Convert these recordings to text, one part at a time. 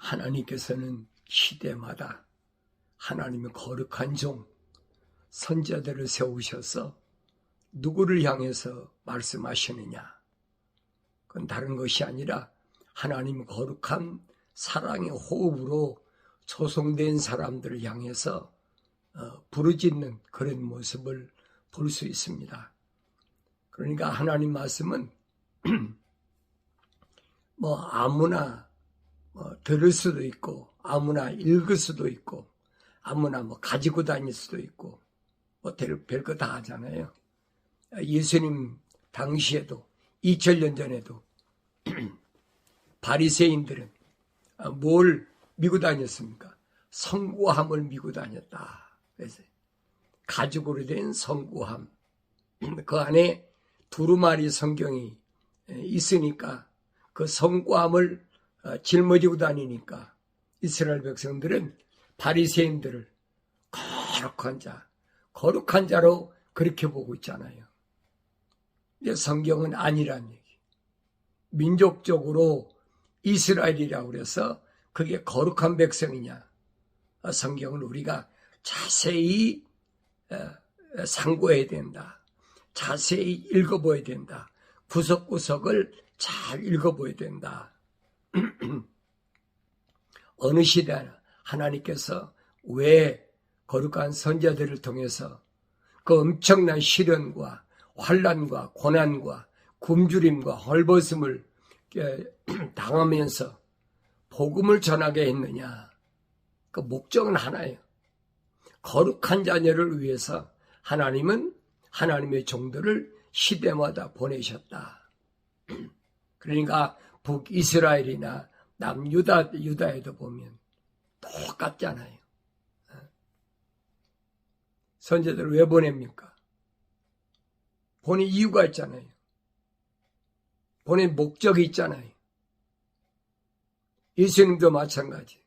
하나님께서는 시대마다 하나님의 거룩한 종, 선자들을 세우셔서 누구를 향해서 말씀하시느냐? 그건 다른 것이 아니라 하나님의 거룩한 사랑의 호흡으로 조성된 사람들을 향해서 부르짖는 그런 모습을 볼 수 있습니다. 그러니까 하나님 말씀은 아무나 들을 수도 있고 아무나 읽을 수도 있고 아무나 가지고 다닐 수도 있고 별거 다 하잖아요. 예수님 당시에도 2000년 전에도 바리새인들은 뭘 미고 다녔습니까? 성구함을 미고 다녔다. 그래서 가죽으로 된 성구함, 그 안에 두루마리 성경이 있으니까 그 성구함을 짊어지고 다니니까 이스라엘 백성들은 바리새인들을 거룩한 자로 그렇게 보고 있잖아요. 근데 성경은 아니란 얘기. 민족적으로 이스라엘이라고 그래서 그게 거룩한 백성이냐? 성경은 우리가 자세히 상고해야 된다. 자세히 읽어봐야 된다. 구석구석을 잘 읽어봐야 된다. 어느 시대나 하나님께서 왜 거룩한 선자들을 통해서 그 엄청난 시련과 환난과 고난과 굶주림과 헐벗음을 당하면서 복음을 전하게 했느냐? 그 목적은 하나예요. 거룩한 자녀를 위해서 하나님은 하나님의 종들을 시대마다 보내셨다. 그러니까 북이스라엘이나 남유다에도 보면 똑같잖아요. 선제들을 왜 보냅니까? 보낸 이유가 있잖아요. 보낸 목적이 있잖아요. 예수님도 마찬가지.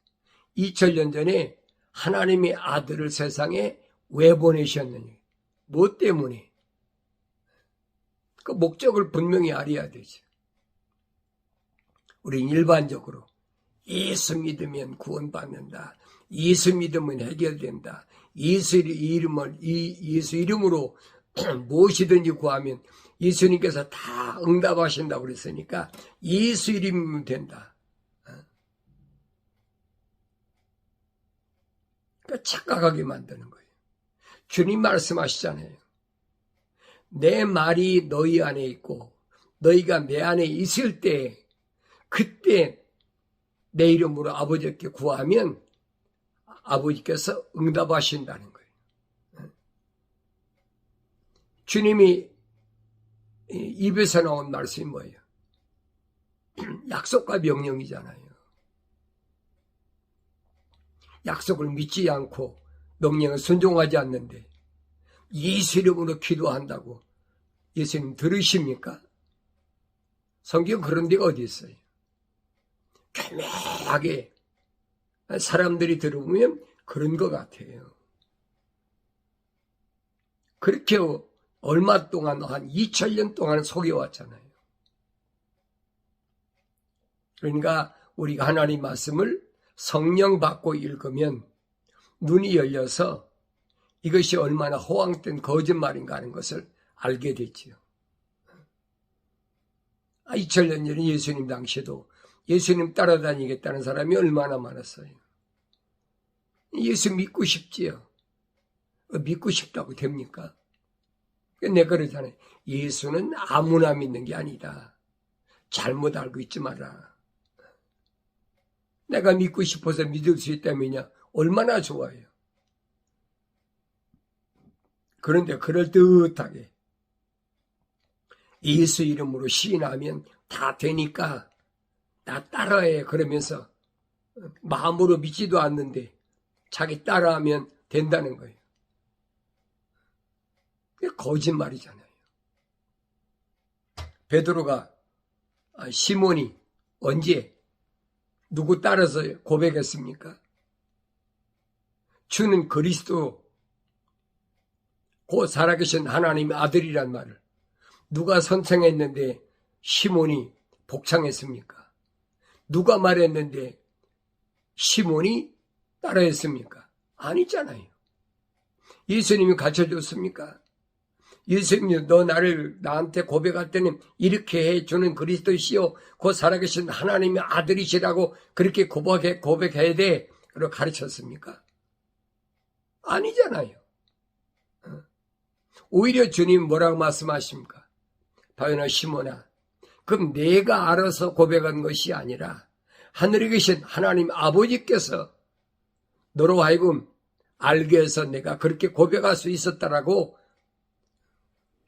2000년 전에 하나님의 아들을 세상에 왜 보내셨느냐? 뭐 때문에? 그 목적을 분명히 알아야 되죠. 우리는 일반적으로 예수 믿으면 구원받는다. 예수 믿으면 해결된다. 예수 이름으로 무엇이든지 구하면 예수님께서 다 응답하신다고 그랬으니까 예수 이름이면 된다. 그러니까 착각하게 만드는 거예요. 주님 말씀하시잖아요. 내 말이 너희 안에 있고 너희가 내 안에 있을 때 그때 내 이름으로 아버지께 구하면 아버지께서 응답하신다는 거예요. 주님이 입에서 나온 말씀이 뭐예요? 약속과 명령이잖아요. 약속을 믿지 않고 명령을 순종하지 않는데 예수 이름으로 기도한다고 예수님 들으십니까? 성경 그런 데가 어디 있어요? 교묘하게 사람들이 들어보면 그런 것 같아요. 그렇게 얼마 동안 한 2000년 동안 속여왔잖아요. 그러니까 우리가 하나님 말씀을 성령 받고 읽으면 눈이 열려서 이것이 얼마나 허황된 거짓말인가 하는 것을 알게 됐지요. 2000년 전에 예수님 당시에도 예수님 따라다니겠다는 사람이 얼마나 많았어요. 예수 믿고 싶지요. 믿고 싶다고 됩니까? 내가 그러잖아요. 예수는 아무나 믿는 게 아니다. 잘못 알고 있지 마라. 내가 믿고 싶어서 믿을 수 있다면요. 얼마나 좋아요. 그런데 그럴듯하게 예수 이름으로 시인하면 다 되니까 나 따라해 그러면서 마음으로 믿지도 않는데 자기 따라하면 된다는 거예요. 그게 거짓말이잖아요. 베드로가 시몬이 언제 누구 따라서 고백했습니까? 주는 그리스도 곧 살아계신 하나님의 아들이란 말을 누가 선창했는데 시몬이 복창했습니까? 누가 말했는데 시몬이 따라했습니까? 아니잖아요. 예수님이 가르쳐줬습니까? 예수님이 너 나한테 고백할 때는 이렇게 해. 주는 그리스도시요 곧 살아계신 하나님의 아들이시라고 그렇게 고백해야 돼. 그리고 가르쳤습니까? 아니잖아요. 오히려 주님 뭐라고 말씀하십니까? 바요나 시몬아, 그럼 내가 알아서 고백한 것이 아니라 하늘에 계신 하나님 아버지께서 너로 하여금 알게 해서 내가 그렇게 고백할 수 있었다라고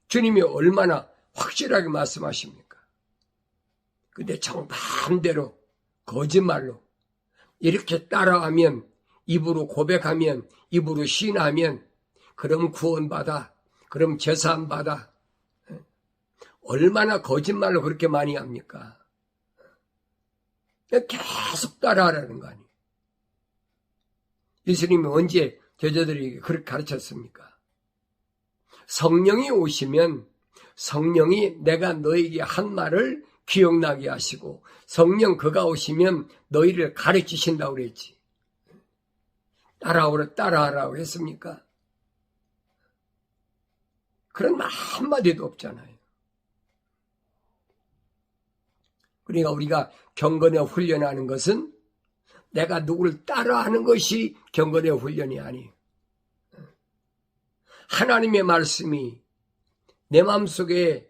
주님이 얼마나 확실하게 말씀하십니까? 근데 정반대로 거짓말로 이렇게 따라하면, 입으로 고백하면, 입으로 시인하면 그럼 구원받아, 그럼 제사함받아. 얼마나 거짓말로 그렇게 많이 합니까? 계속 따라하라는 거 아니에요. 예수님이 언제 제자들에게 그렇게 가르쳤습니까? 성령이 오시면 성령이 내가 너에게 한 말을 기억나게 하시고 성령 그가 오시면 너희를 가르치신다고 그랬지. 따라하라고 했습니까? 그런 말 한마디도 없잖아요. 그러니까 우리가 경건에 훈련하는 것은 내가 누구를 따라하는 것이 경건의 훈련이 아니에요. 하나님의 말씀이 내 마음속에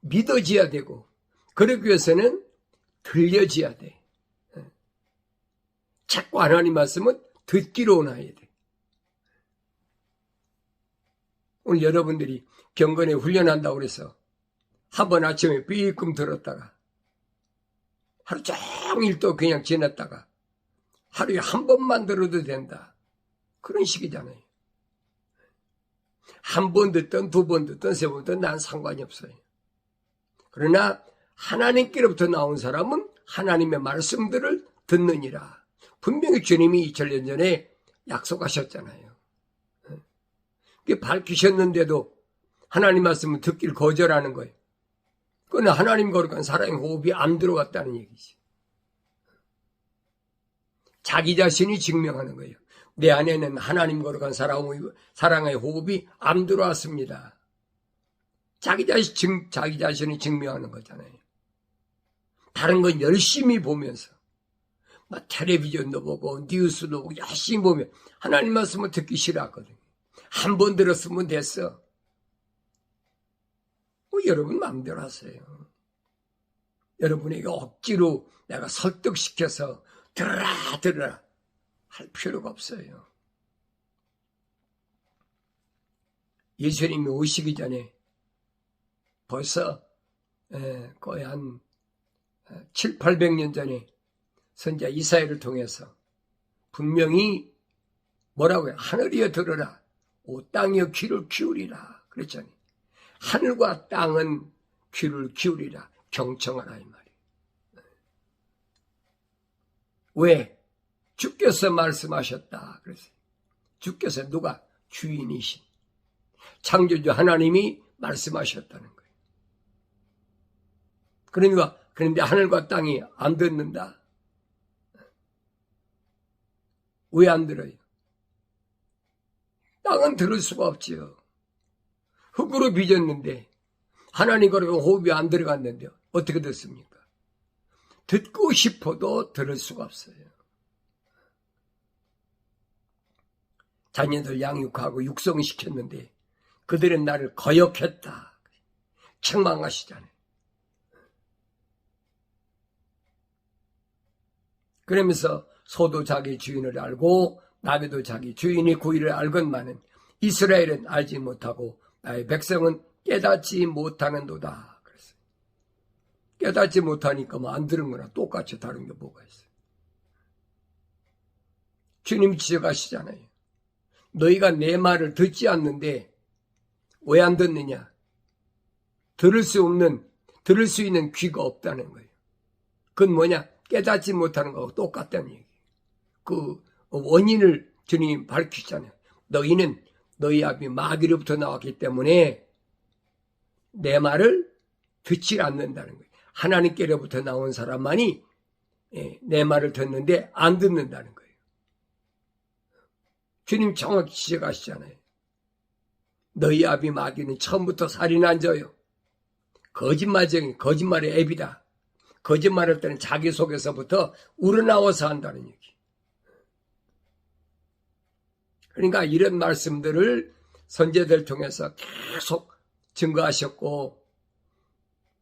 믿어져야 되고 그러기 위해서는 들려져야 돼. 자꾸 하나님 말씀은 듣기로 원해야 돼. 오늘 여러분들이 경건에 훈련한다고 그래서 한 번 아침에 삐끔 들었다가 하루 종일 또 그냥 지났다가 하루에 한 번만 들어도 된다. 그런 식이잖아요. 한 번 듣든 두 번 듣든 세 번 듣든 난 상관이 없어요. 그러나 하나님께로부터 나온 사람은 하나님의 말씀들을 듣느니라. 분명히 주님이 2000년 전에 약속하셨잖아요. 밝히셨는데도 하나님 말씀을 듣기를 거절하는 거예요. 그건 하나님 거룩한 사랑의 호흡이 안 들어갔다는 얘기지. 자기 자신이 증명하는 거예요. 내 안에는 하나님 거룩한 사랑의 호흡이 안 들어왔습니다. 자기 자신이 증명하는 거잖아요. 다른 건 열심히 보면서 막 텔레비전도 보고 뉴스도 보고 열심히 보면 하나님 말씀을 듣기 싫어하거든요. 한 번 들었으면 됐어. 여러분 마음대로 하세요. 여러분에게 억지로 내가 설득시켜서 들으라 할 필요가 없어요. 예수님이 오시기 전에 벌써 거의 한 700~800년 전에 선지자 이사야를 통해서 분명히 뭐라고요? 하늘이여 들으라, 오 땅이여 귀를 기울이라 그랬잖아요. 하늘과 땅은 귀를 기울이라, 경청하라 이 말이에요. 왜? 주께서 말씀하셨다 그랬어요. 주께서 누가? 주인이신 창조주 하나님이 말씀하셨다는 거예요. 그런데 하늘과 땅이 안 듣는다. 왜 안 들어요? 땅은 들을 수가 없지요. 흙으로 빚었는데 하나님과 호흡이 안 들어갔는데 어떻게 듣습니까? 듣고 싶어도 들을 수가 없어요. 자녀들 양육하고 육성시켰는데 그들은 나를 거역했다. 책망하시잖아요. 그러면서 소도 자기 주인을 알고 나귀도 자기 주인의 구의를 알건만은 이스라엘은 알지 못하고 나의 백성은 깨닫지 못하는도다. 그랬어요. 깨닫지 못하니까 뭐 안 들은 거나 똑같이 다른 게 뭐가 있어요. 주님이 지적하시잖아요. 너희가 내 말을 듣지 않는데 왜 안 듣느냐? 들을 수 있는 귀가 없다는 거예요. 그건 뭐냐? 깨닫지 못하는 거하고 똑같다는 얘기예요. 그 원인을 주님이 밝히잖아요. 너희는 너희 아비 마귀로부터 나왔기 때문에 내 말을 듣지 않는다는 거예요. 하나님께로부터 나온 사람만이 내 말을 듣는데 안 듣는다는 거예요. 주님 정확히 지적하시잖아요. 너희 아비 마귀는 처음부터 살인 안 져요. 거짓말의 앱이다. 거짓말할 때는 자기 속에서부터 우러나와서 한다는 얘기. 그러니까 이런 말씀들을 선제들 통해서 계속 증거하셨고,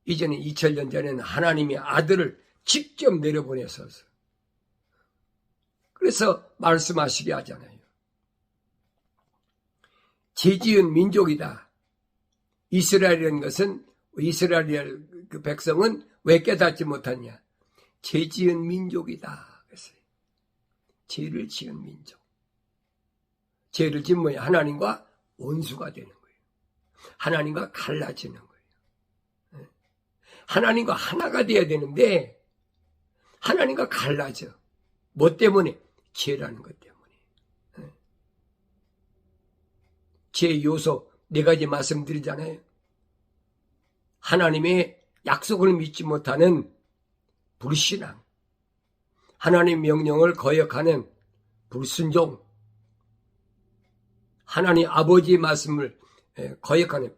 이제는 2000년 전에는 하나님의 아들을 직접 내려보내서 그래서 말씀하시게 하잖아요. 죄지은 민족이다. 이스라엘이라는 것은, 이스라엘 그 백성은 왜 깨닫지 못하냐? 죄지은 민족이다. 그랬어요. 죄를 지은 민족. 죄를 지은 뭐야? 하나님과 원수가 되는 거예요. 하나님과 갈라지는 거예요. 하나님과 하나가 돼야 되는데 하나님과 갈라져. 뭐 때문에? 죄라는 것 때문에. 죄의 요소 4가지 말씀드리잖아요. 하나님의 약속을 믿지 못하는 불신앙, 하나님의 명령을 거역하는 불순종, 하나님 아버지의 말씀을 거역하는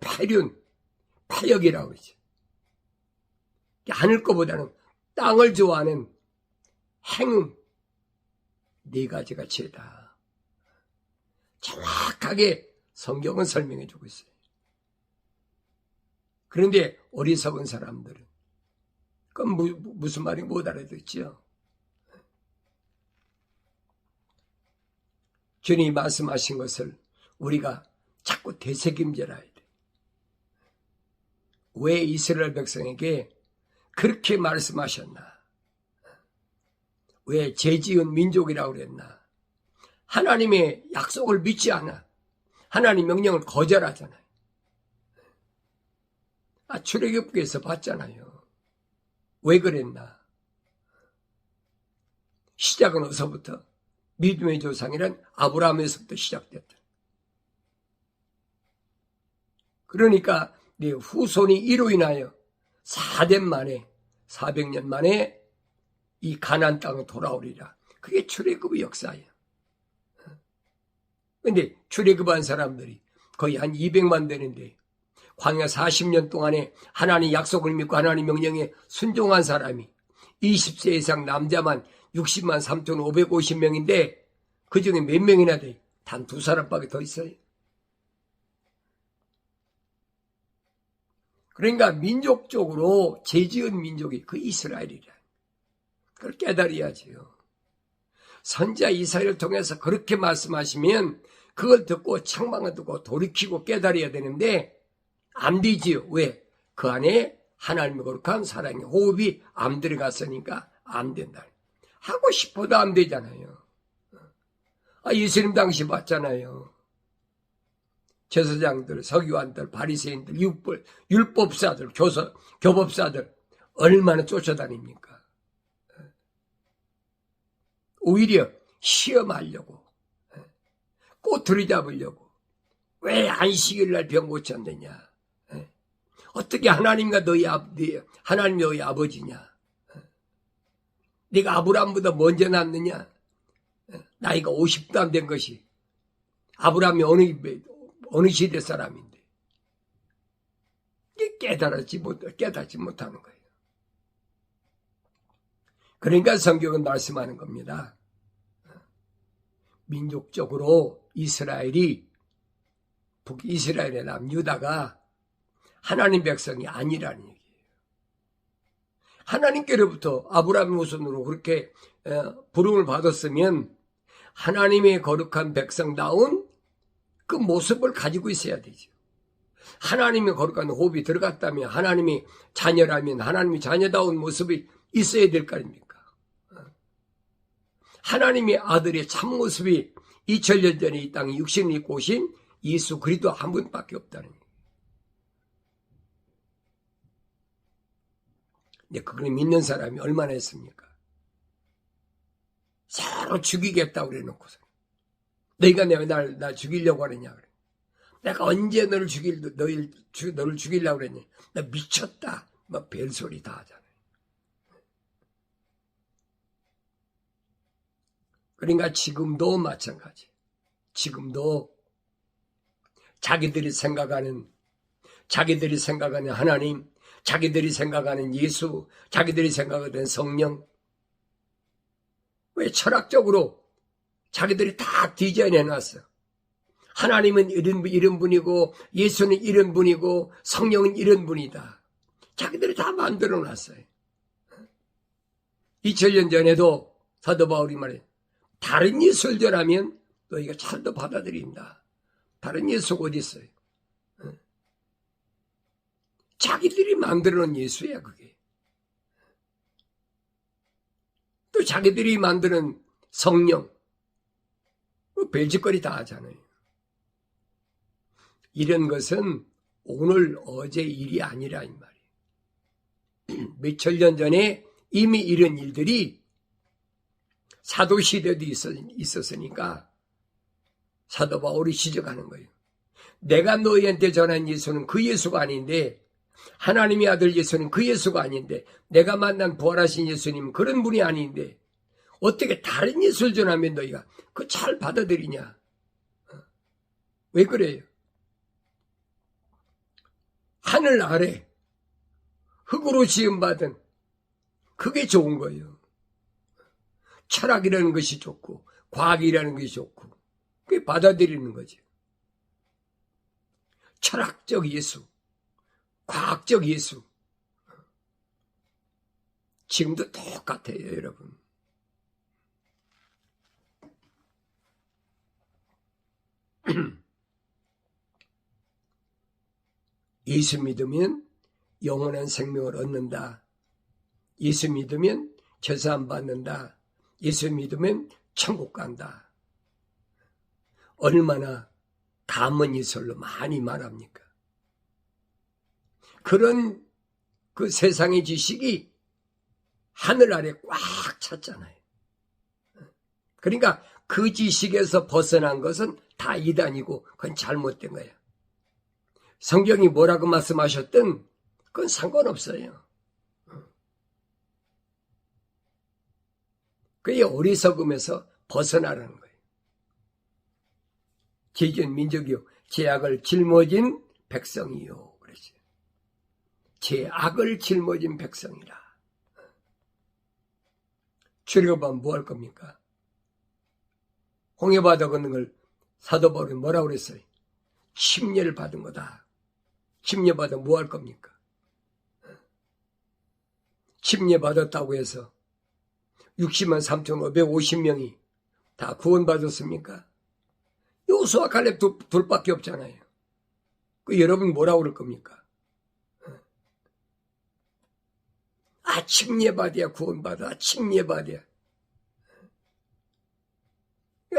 파역이라고 그러죠. 하늘 것보다는 땅을 좋아하는 행음, 4가지가 죄다. 정확하게 성경은 설명해 주고 있어요. 그런데 어리석은 사람들은 그럼 무슨 말인지 못 알아듣죠. 주님이 말씀하신 것을 우리가 자꾸 되새김질해야 돼. 왜 이스라엘 백성에게 그렇게 말씀하셨나? 왜 죄지은 민족이라고 그랬나? 하나님의 약속을 믿지 않아. 하나님 명령을 거절하잖아요. 출애굽기에서 봤잖아요. 왜 그랬나? 시작은 어디서부터? 믿음의 조상이란 아브라함에서부터 시작됐다. 그러니까 네 후손이 이로 인하여 400년 만에 이 가나안 땅으로 돌아오리라. 그게 출애굽의 역사예요. 그런데 출애굽한 사람들이 거의 한 200만 되는데 광야 40년 동안에 하나님 약속을 믿고 하나님 명령에 순종한 사람이 20세 이상 남자만 60만 3,550명인데 그중에 몇 명이나 돼? 단 2사람밖에 더 있어요. 그러니까 민족적으로 죄지은 민족이 그 이스라엘이라. 그걸 깨달아야지요. 선지자 이사야를 통해서 그렇게 말씀하시면 그걸 듣고 책망을 듣고 돌이키고 깨달아야 되는데 안 되지요. 왜? 그 안에 하나님의 거룩한 사랑의 호흡이 안 들어갔으니까 안 된다. 하고 싶어도 안 되잖아요. 예수님 당시 봤잖아요. 제사장들, 서기관들, 바리새인들, 율법사들, 교법사들 얼마나 쫓아다닙니까? 오히려 시험하려고, 꼬투리 잡으려고. 왜 안식일 날 병 고쳤느냐? 어떻게 하나님 너희 아버지냐? 네가 아브라함보다 먼저 났느냐? 나이가 50도 안 된 것이 아브라함이 어느 시대 사람인데 깨닫지 못하는 거예요. 그러니까 성경은 말씀하는 겁니다. 민족적으로 이스라엘의 남유다가 하나님 백성이 아니라는 얘기예요. 하나님께로부터 아브라함 후손으로 그렇게 부름을 받았으면 하나님의 거룩한 백성다운 그 모습을 가지고 있어야 되죠. 하나님의 거룩한 호흡이 들어갔다면 하나님의 자녀라면 하나님의 자녀다운 모습이 있어야 될 거 아닙니까? 하나님의 아들의 참모습이 2000년 전에 이 땅에 육신을 입고 오신 예수 그리스도 한 분밖에 없다는 얘기예요. 근데 그걸 믿는 사람이 얼마나 했습니까? 서로 죽이겠다고 그래 놓고서 너희가 날 죽이려고 하느냐 그래. 내가 언제 너를 죽이려고 그랬냐. 나 미쳤다. 막 별소리 다 하잖아요. 그러니까 지금도 마찬가지. 지금도 자기들이 생각하는 하나님, 자기들이 생각하는 예수, 자기들이 생각하는 성령, 왜 철학적으로 자기들이 다 디자인해놨어. 하나님은 이런 분이고 예수는 이런 분이고 성령은 이런 분이다. 자기들이 다 만들어놨어요. 2000년 전에도 사도 바울이 말해, 다른 예술전하면 너희가 잘도 받아들인다. 다른 예수가 어디 있어요? 자기들이 만들어놓은 예수야, 그게. 또 자기들이 만드는 성령, 별짓거리 다 하잖아요. 이런 것은 오늘 어제 일이 아니라 이 말이에요. 몇천 년 전에 이미 이런 일들이 사도시대도 있었으니까 사도 바울이 지적하는 거예요. 내가 너희한테 전한 예수는 그 예수가 아닌데, 하나님의 아들 예수는 그 예수가 아닌데, 내가 만난 부활하신 예수님은 그런 분이 아닌데 어떻게 다른 예수를 전하면 너희가 그거 잘 받아들이냐? 왜 그래요? 하늘 아래 흙으로 지음받은 그게 좋은 거예요. 철학이라는 것이 좋고 과학이라는 것이 좋고 그게 받아들이는 거죠. 철학적 예수, 과학적 예수. 지금도 똑같아요, 여러분. 예수 믿으면 영원한 생명을 얻는다. 예수 믿으면 죄사함 받는다. 예수 믿으면 천국 간다. 얼마나 감은 예술로 많이 말합니까? 그런 그 세상의 지식이 하늘 아래 꽉 찼잖아요. 그러니까 그 지식에서 벗어난 것은 다 이단이고 그건 잘못된 거야. 성경이 뭐라고 말씀하셨든 그건 상관없어요. 그게 어리석음에서 벗어나라는 거예요. 제전 민족이요, 죄악을 짊어진 백성이요. 그러지. 죄악을 짊어진 백성이라. 출애굽하면 뭐 할 겁니까? 홍해바다 걷는 걸 사도 바울이 뭐라고 그랬어요? 침례를 받은 거다. 침례 받아 뭐 할 겁니까? 침례 받았다고 해서 60만 3,550명이 다 구원받았습니까? 요수와 갈렙 둘밖에 없잖아요. 그 여러분 뭐라고 그럴 겁니까? 아, 침례 받아야 구원받아. 침례 받아야.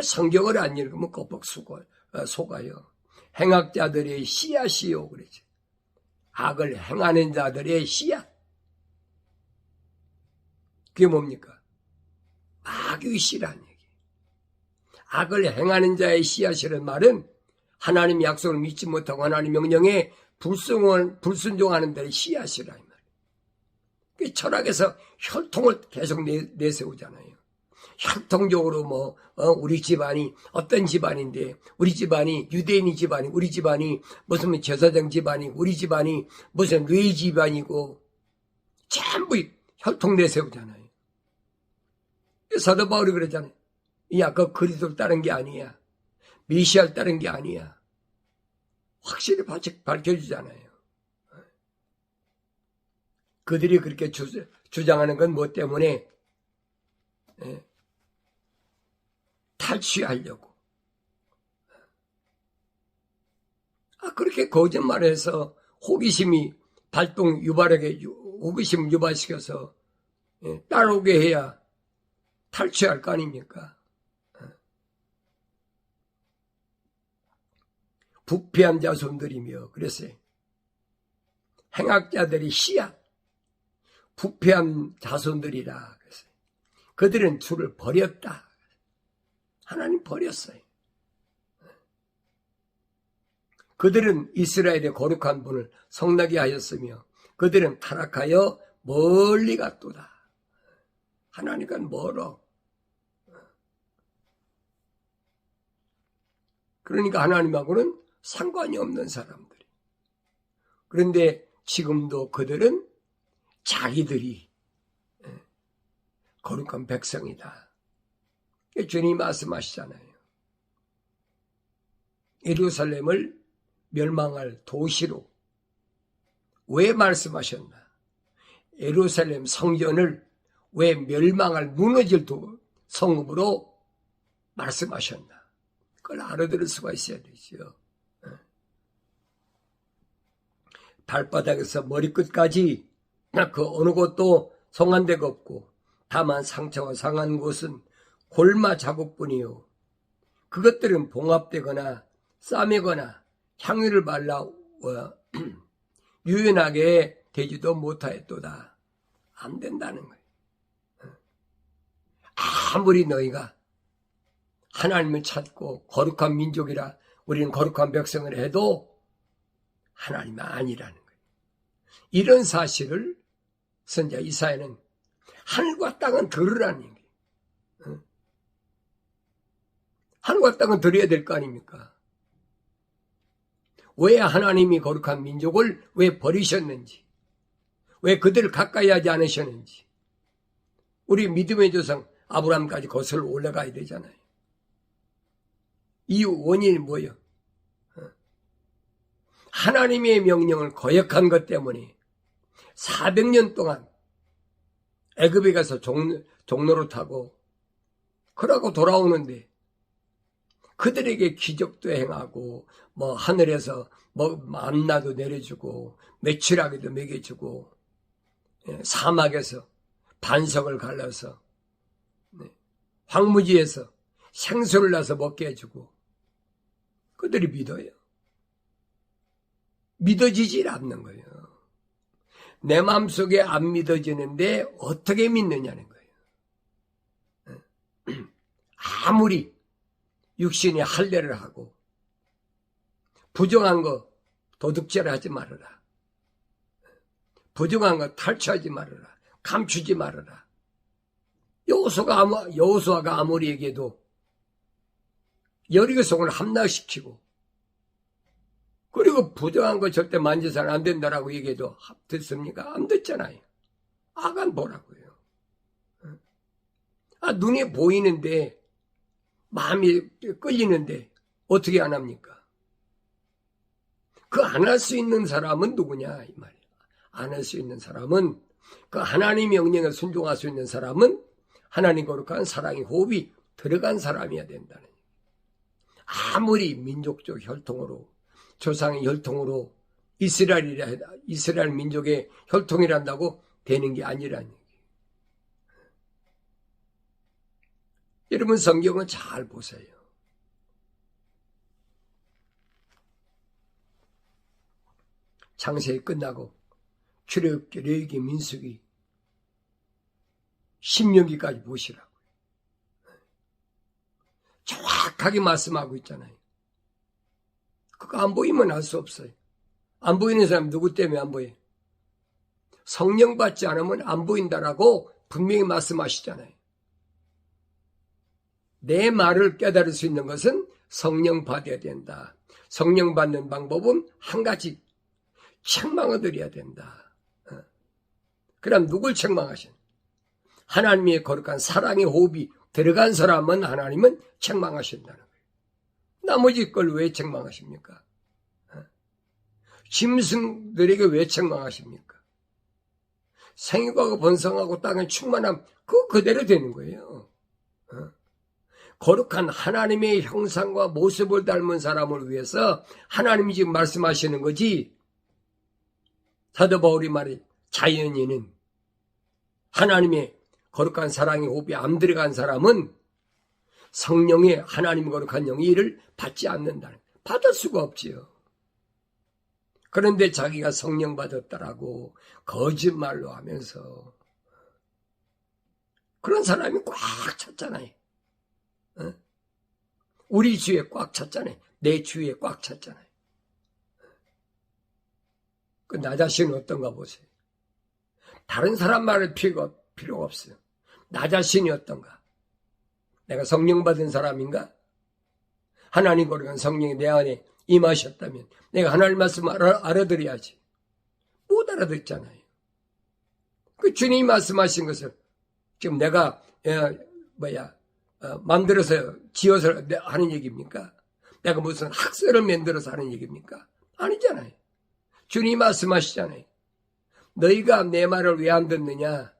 성경을 안 읽으면 껍벅 속아요. 행악자들의 씨앗이요, 그러죠. 악을 행하는 자들의 씨앗. 그게 뭡니까? 악의 씨란 얘기. 악을 행하는 자의 씨앗이라는 말은 하나님 약속을 믿지 못하고 하나님 명령에 불순종하는 자의 씨앗이라 이 말이에요. 그 철학에서 혈통을 계속 내세우잖아요. 혈통적으로 우리 집안이 어떤 집안인데, 우리 집안이 유대인이 집안이, 우리 집안이 무슨 제사장 집안이고, 우리 집안이 무슨 레위 집안이고, 전부 혈통 내세우잖아요. 사도 바울이 그러잖아요. 그 그리스도를 따른 게 아니야. 메시아를 따른 게 아니야. 확실히 밝혀주잖아요. 그들이 그렇게 주장하는 건 뭐 때문에? 탈취하려고. 그렇게 거짓말해서 호기심을 유발시켜서 따라오게 해야 탈취할 거 아닙니까? 부패한 자손들이며 그랬어요. 행악자들이 씨앗, 부패한 자손들이라 그랬어요. 그들은 주를 버렸다. 하나님 버렸어요. 그들은 이스라엘의 거룩한 분을 성나게 하였으며 그들은 타락하여 멀리 갔도다. 하나님과 멀어. 그러니까 하나님하고는 상관이 없는 사람들이. 그런데 지금도 그들은 자기들이 거룩한 백성이다. 주님이 말씀하시잖아요. 예루살렘을 멸망할 도시로 왜 말씀하셨나? 예루살렘 성전을 왜 멸망할 무너질 성읍으로 말씀하셨나? 그걸 알아들을 수가 있어야 되죠. 발바닥에서 머리끝까지 그 어느 곳도 성한 데가 없고 다만 상처가 상한 곳은 골마 자국뿐이요. 그것들은 봉합되거나 싸매거나 향유를 발라 유연하게 되지도 못하였도다. 안 된다는 거예요. 아무리 너희가 하나님을 찾고 거룩한 민족이라 우리는 거룩한 백성을 해도 하나님은 아니라는 거예요. 이런 사실을 선지자 이사야는 하늘과 땅은 들으라는 얘기예요. 하늘과 땅은 들어야 될 거 아닙니까? 왜 하나님이 거룩한 민족을 왜 버리셨는지, 왜 그들을 가까이 하지 않으셨는지, 우리 믿음의 조상 아브라함까지 거슬러 올라가야 되잖아요. 이 원인이 뭐예요? 하나님의 명령을 거역한 것 때문에 400년 동안 애굽에 가서 종로를 타고 그러고 돌아오는데 그들에게 기적도 행하고 하늘에서 만나도 내려주고 메추라기도 먹여주고 사막에서 반석을 갈라서 황무지에서 생수를 나서 먹게 해주고 그들이 믿어요. 믿어지질 않는 거예요. 내 마음속에 안 믿어지는데 어떻게 믿느냐는 거예요. 아무리 육신이 할례를 하고 부정한 거 도둑질 하지 말아라. 부정한 거 탈취하지 말아라. 감추지 말아라. 여호수아가 아무리 얘기해도 여리고성을 함락시키고 그리고 부정한 거 절대 만져서는 안 된다라고 얘기해도 듣습니까? 안 듣잖아요. 아간 보라고요. 눈에 보이는데 마음이 끌리는데 어떻게 안 합니까? 그 안 할 수 있는 사람은 누구냐 이 말이에요. 안 할 수 있는 사람은 그 하나님 명령에 순종할 수 있는 사람은 하나님 거룩한 사랑의 호흡이 들어간 사람이어야 된다는 얘기예요. 아무리 민족적 혈통으로 조상의 혈통으로 이스라엘 민족의 혈통이란다고 되는 게 아니라는 얘기예요. 여러분 성경을 잘 보세요. 창세기 끝나고 출애굽기, 레위기, 민수기, 신명기까지 보시라고요. 정확하게 말씀하고 있잖아요. 그거 안 보이면 알 수 없어요. 안 보이는 사람 누구 때문에 안 보여요? 성령 받지 않으면 안 보인다라고 분명히 말씀하시잖아요. 내 말을 깨달을 수 있는 것은 성령 받아야 된다. 성령 받는 방법은 한 가지. 책망을 드려야 된다. 그럼 누굴 책망하시는? 하나님의 거룩한 사랑의 호흡이 들어간 사람은 하나님은 책망하신다는 거예요. 나머지 걸 왜 책망하십니까? 짐승들에게 왜 책망하십니까? 생육하고 번성하고 땅에 충만함 그대로 되는 거예요. 거룩한 하나님의 형상과 모습을 닮은 사람을 위해서 하나님이 지금 말씀하시는 거지. 사도 바울이 말해 자연인은 하나님의 거룩한 사랑의 호흡이 안 들어간 사람은 성령의 하나님 거룩한 영의 일을 받지 않는다는, 받을 수가 없지요. 그런데 자기가 성령 받았다라고 거짓말로 하면서 그런 사람이 꽉 찼잖아요. 우리 주위에 꽉 찼잖아요. 내 주위에 꽉 찼잖아요. 나 자신은 어떤가 보세요. 다른 사람 말을 필요가 없어요. 나 자신이 어떤가? 내가 성령 받은 사람인가? 하나님 거룩한 성령이 내 안에 임하셨다면 내가 하나님 말씀을 알아들어야지. 못 알아듣잖아요. 그 주님이 말씀하신 것을 지금 내가 만들어서 지어서 하는 얘기입니까? 내가 무슨 학설을 만들어서 하는 얘기입니까? 아니잖아요. 주님이 말씀하시잖아요. 너희가 내 말을 왜 안 듣느냐?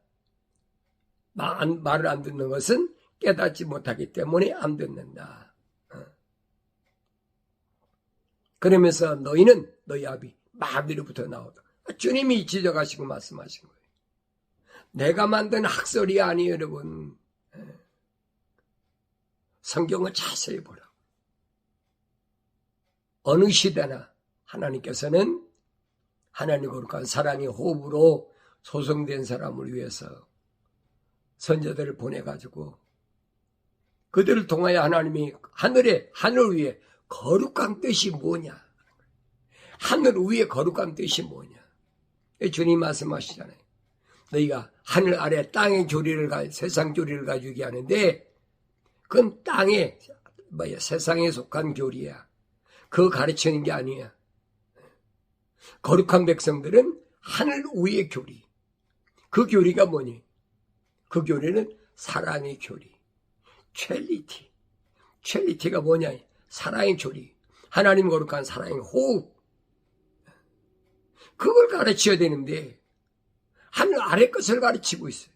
말을 안 듣는 것은 깨닫지 못하기 때문에 안 듣는다. 그러면서 너희는 너희 아비 마귀로부터 나오다. 주님이 지적하시고 말씀하신 거예요. 내가 만든 학설이 아니에요, 여러분. 성경을 자세히 보라. 어느 시대나 하나님께서는 하나님 거룩한 사랑의 호흡으로 소성된 사람을 위해서 선자들을 보내가지고 그들을 통하여 하나님이 하늘 위에 거룩한 뜻이 뭐냐? 하늘 위에 거룩한 뜻이 뭐냐? 주님 말씀하시잖아요. 너희가 하늘 아래 땅의 교리를 세상 교리를 가지고 하는데 그건 땅에 세상에 속한 교리야. 그거 가르치는 게 아니야. 거룩한 백성들은 하늘 위의 교리. 그 교리가 뭐니? 그 교리는 사랑의 교리. 첼리티. 첼리티가 뭐냐? 사랑의 교리. 하나님 거룩한 사랑의 호흡. 그걸 가르쳐야 되는데 하늘 아래 것을 가르치고 있어요.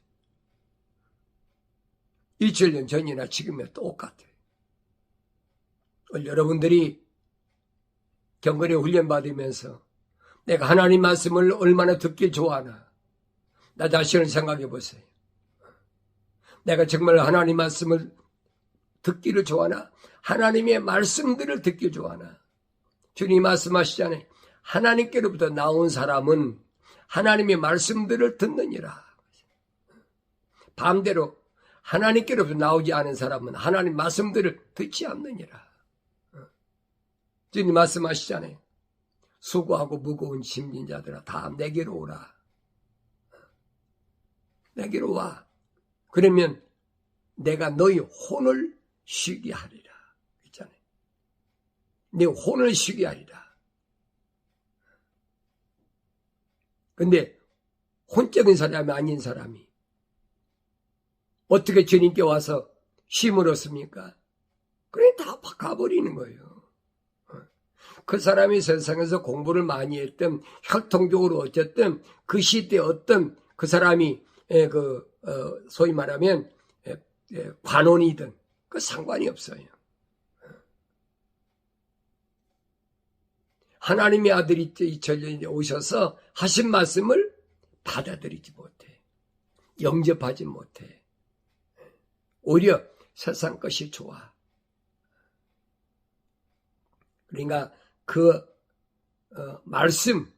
2000년 전이나 지금이나 똑같아요. 여러분들이 경건에 훈련받으면서 내가 하나님 말씀을 얼마나 듣길 좋아하나. 나 자신을 생각해 보세요. 내가 정말 하나님 말씀을 듣기를 좋아하나? 하나님의 말씀들을 듣기 좋아하나? 주님 말씀하시잖아요. 하나님께로부터 나온 사람은 하나님의 말씀들을 듣느니라. 반대로 하나님께로부터 나오지 않은 사람은 하나님 말씀들을 듣지 않느니라. 주님 말씀하시잖아요. 수고하고 무거운 짐진 자들아 다 내게로 오라. 내게로 와. 그러면 내가 너희 혼을 쉬게 하리라. 있잖아요. 내 혼을 쉬게 하리라. 근데 혼적인 사람이 아닌 사람이 어떻게 주님께 와서 쉼을 얻습니까? 그래 다 가버리는 거예요. 그 사람이 세상에서 공부를 많이 했던 혈통적으로 어쨌든 그 시대에 어떤 그 사람이 소위 말하면 관원이든 그 상관이 없어요. 하나님의 아들이 2000년에 오셔서 하신 말씀을 받아들이지 못해. 영접하지 못해. 오히려 세상 것이 좋아. 그러니까 그 말씀,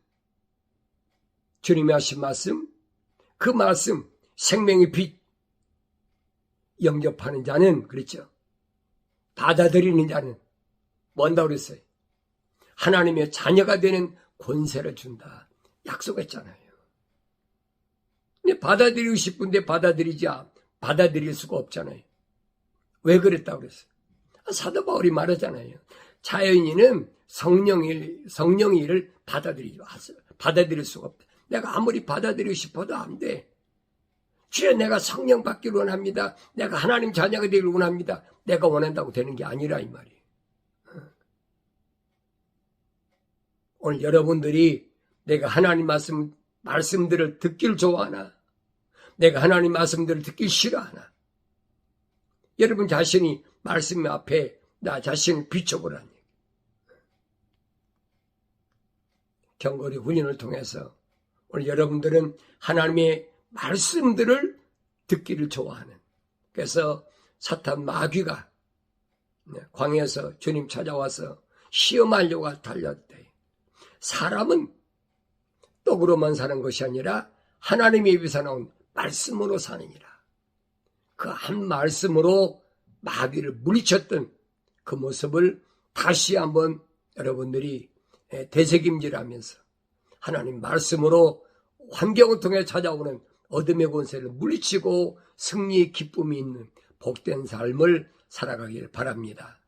주님이 하신 말씀, 그 말씀, 생명의 빛, 영접하는 자는 그렇죠. 받아들이는 자는 뭔다 그랬어요? 하나님의 자녀가 되는 권세를 준다. 약속했잖아요. 근데 받아들이고 싶은데 받아들일 수가 없잖아요. 왜 그랬다고 그랬어요? 사도 바울이 말하잖아요. 자연인은 성령의 일을 받아들일 수가 없다. 내가 아무리 받아들이고 싶어도 안 돼. 주여 내가 성령 받기를 원합니다. 내가 하나님 자녀가 되기를 원합니다. 내가 원한다고 되는 게 아니라 이 말이에요. 오늘 여러분들이 내가 하나님 말씀들을 듣기를 좋아하나? 내가 하나님 말씀들을 듣기 싫어하나? 여러분 자신이 말씀 앞에 나 자신을 비춰보라는 얘기예요. 경건의 훈련을 통해서 오늘 여러분들은 하나님의 말씀들을 듣기를 좋아하는, 그래서 사탄 마귀가 광야에서 주님 찾아와서 시험하려고 달렸대. 사람은 떡으로만 사는 것이 아니라 하나님의 입에서 나온 말씀으로 사느니라. 그 한 말씀으로 마귀를 물리쳤던 그 모습을 다시 한번 여러분들이 되새김질하면서 하나님 말씀으로 환경을 통해 찾아오는 어둠의 권세를 물리치고 승리의 기쁨이 있는 복된 삶을 살아가길 바랍니다.